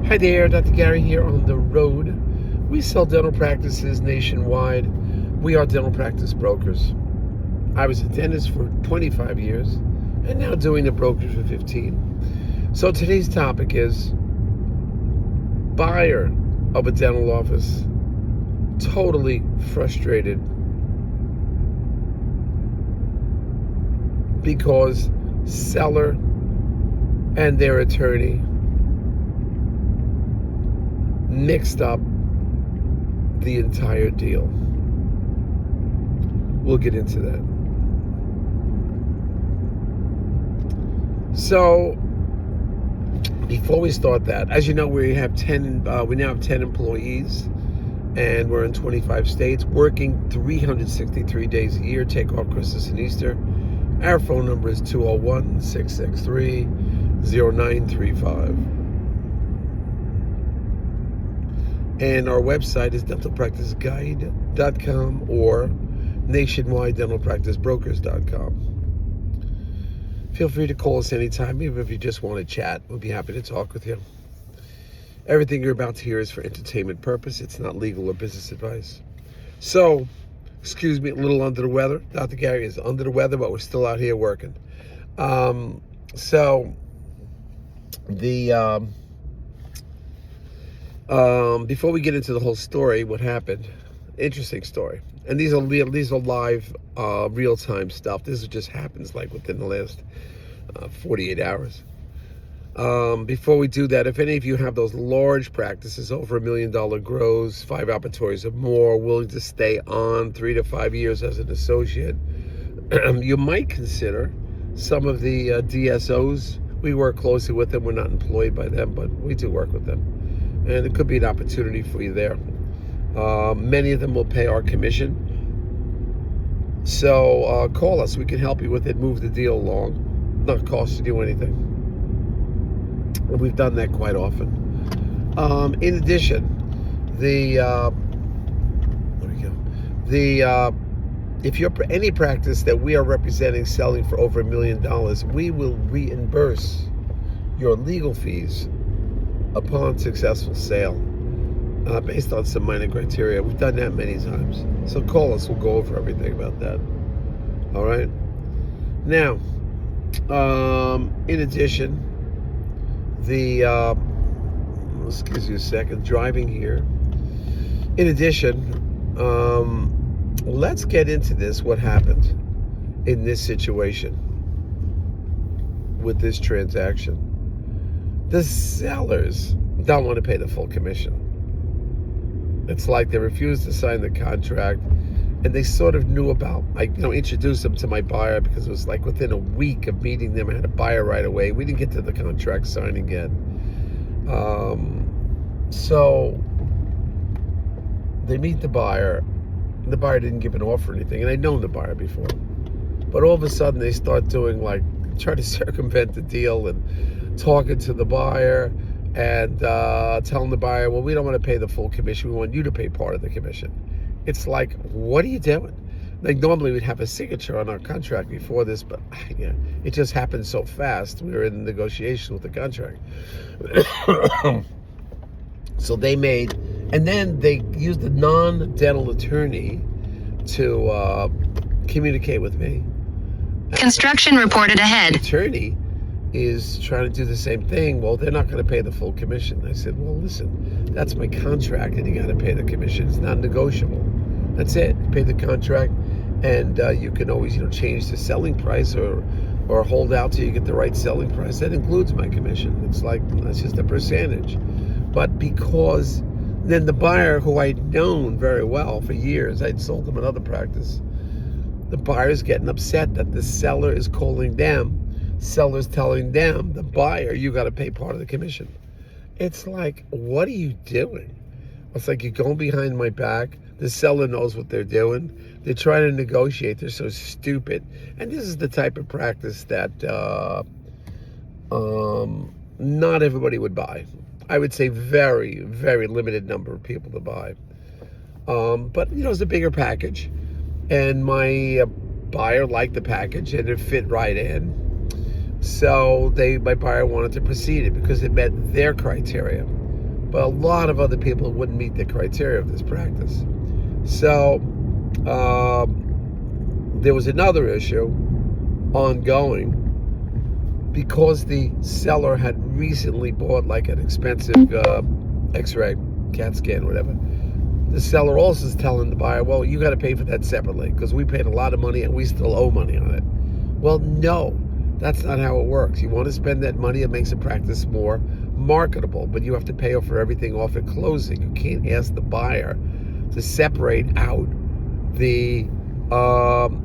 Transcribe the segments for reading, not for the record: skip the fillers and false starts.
Hi there, Dr. Gary here on the road. We sell dental practices nationwide. We are dental practice brokers. I was a dentist for 25 years and now doing the brokers for 15. So today's topic is buyer of a dental office totally frustrated because seller and their attorney mixed up the entire deal. We'll get into that. So, before we start that, as you know, we now have 10 employees, and we're in 25 states, working 363 days a year, take off Christmas and Easter. Our phone number is 201-663-0935. And our website is dentalpracticeguide.com or nationwidedentalpracticebrokers.com. Feel free to call us anytime, even if you just want to chat. We'll be happy to talk with you. Everything you're about to hear is for entertainment purpose. It's not legal or business advice. So, excuse me, a little under the weather. Dr. Gary is under the weather, but we're still out here working. Before we get into the whole story, what happened? Interesting story. And these are live, real-time stuff. This just happens like within the last 48 hours. Before we do that, if any of you have those large practices, over $1 million gross, 5 operatories or more, willing to stay on 3 to 5 years as an associate, you might consider some of the DSOs. We work closely with them. We're not employed by them, but we do work with them. And it could be an opportunity for you there. Many of them will pay our commission. So call us. We can help you with it, move the deal along. Not costing you anything. And we've done that quite often. In addition, if you're any practice that we are representing selling for over $1 million, we will reimburse your legal fees upon successful sale, based on some minor criteria. We've done that many times. So call us, we'll go over everything about that. All right. Now, in addition, excuse me a second, driving here. In addition, let's get into this, what happened in this situation with this transaction. The sellers don't want to pay the full commission. It's like they refused to sign the contract, and they sort of knew about, I introduced them to my buyer because it was like within a week of meeting them, I had a buyer right away. We didn't get to the contract signing yet. So they meet the buyer. The buyer didn't give an offer or anything, and I'd known the buyer before. But all of a sudden they start doing try to circumvent the deal and talking to the buyer and telling the buyer, well, we don't want to pay the full commission. We want you to pay part of the commission. It's like, what are you doing? Like, normally we'd have a signature on our contract before this, but it just happened so fast. We were in negotiation with the contract. So and then they used a non-dental attorney to communicate with me. Construction reported ahead. The attorney is trying to do the same thing. Well, they're not going to pay the full commission. I said, well, listen, that's my contract, and you got to pay the commission. It's not negotiable. That's it. You pay the contract, and you can always, change the selling price or hold out till you get the right selling price. That includes my commission. It's that's just a percentage. But because then the buyer, who I'd known very well for years, I'd sold them another practice, the buyer's getting upset that the seller is calling them. Seller's telling them, the buyer, you got to pay part of the commission. It's like, what are you doing? It's like, you're going behind my back. The seller knows what they're doing. They're trying to negotiate. They're so stupid. And this is the type of practice that not everybody would buy. I would say very, very limited number of people to buy. But, it's a bigger package. And my buyer liked the package, and it fit right in. So my buyer wanted to proceed it because it met their criteria. but a lot of other people wouldn't meet the criteria of this practice. So there was another issue ongoing because the seller had recently bought like an expensive x-ray, CAT scan, whatever. The seller also is telling the buyer, well, you got to pay for that separately because we paid a lot of money and we still owe money on it. Well, no, that's not how it works. You want to spend that money, it makes a practice more marketable, but you have to pay for everything off at closing. You can't ask the buyer to separate out the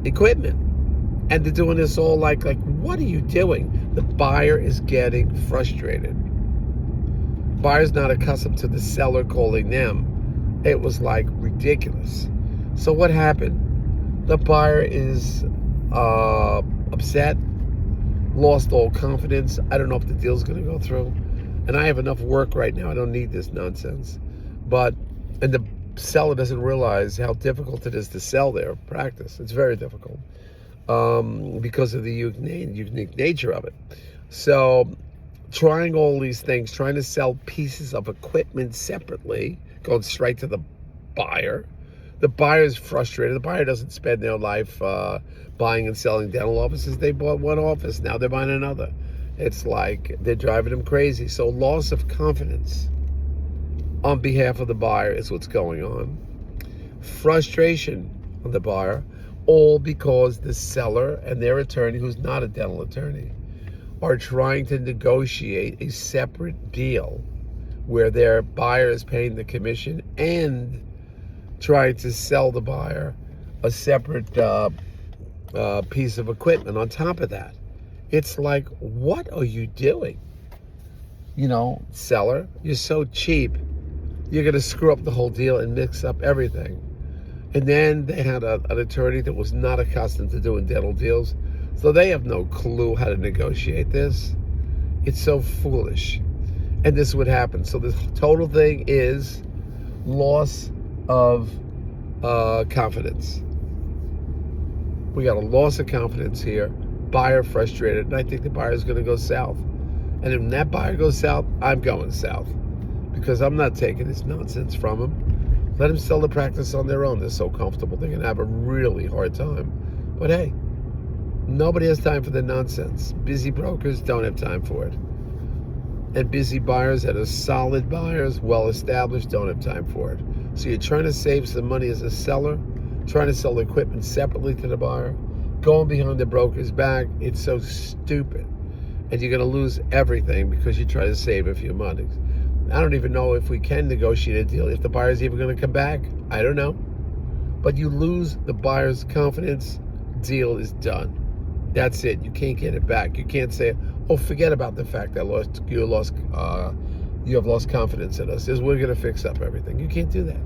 equipment. And they're doing this all like, what are you doing? The buyer is getting frustrated. Buyer's not accustomed to the seller calling them. It was like ridiculous. So what happened? The buyer is upset, lost all confidence. I don't know if the deal's going to go through. And I have enough work right now. I don't need this nonsense. And the seller doesn't realize how difficult it is to sell their practice. It's very difficult because of the unique nature of it. So trying all these things, trying to sell pieces of equipment separately, going straight to the buyer. The buyer's frustrated. The buyer doesn't spend their life buying and selling dental offices. They bought one office. Now they're buying another. It's like they're driving them crazy. So loss of confidence on behalf of the buyer is what's going on. Frustration on the buyer, all because the seller and their attorney, who's not a dental attorney, are trying to negotiate a separate deal where their buyer is paying the commission and trying to sell the buyer a separate piece of equipment on top of that. It's like, what are you doing? Seller, you're so cheap. You're going to screw up the whole deal and mix up everything. And then they had an attorney that was not accustomed to doing dental deals, so they have no clue how to negotiate this. It's so foolish. And this would happen. So the total thing is loss of confidence. We got a loss of confidence here. Buyer frustrated, and I think the buyer is going to go south. And if that buyer goes south, I'm going south because I'm not taking this nonsense from them. Let them sell the practice on their own. They're so comfortable. They're going to have a really hard time. But hey, nobody has time for the nonsense. Busy brokers don't have time for it. And busy buyers that are solid buyers, well-established, don't have time for it. So you're trying to save some money as a seller, trying to sell equipment separately to the buyer, going behind the broker's back. It's so stupid. And you're going to lose everything because you try to save a few money. I don't even know if we can negotiate a deal, if the buyer's even going to come back. I don't know. But you lose the buyer's confidence, deal is done. That's it. You can't get it back. You can't say, oh, forget about the fact that you have lost confidence in us. We're going to fix up everything. You can't do that.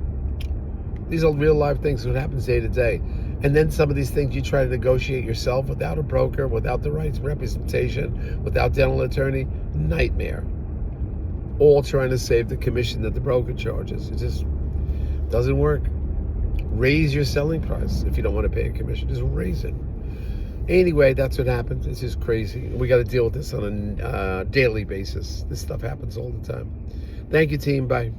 These are real life things that happens day to day. And then some of these things you try to negotiate yourself without a broker, without the right representation, without dental attorney, nightmare. All trying to save the commission that the broker charges. It just doesn't work. Raise your selling price if you don't want to pay a commission. Just raise it. Anyway, that's what happens. It's just crazy. We got to deal with this on a daily basis. This stuff happens all the time. Thank you, team. Bye.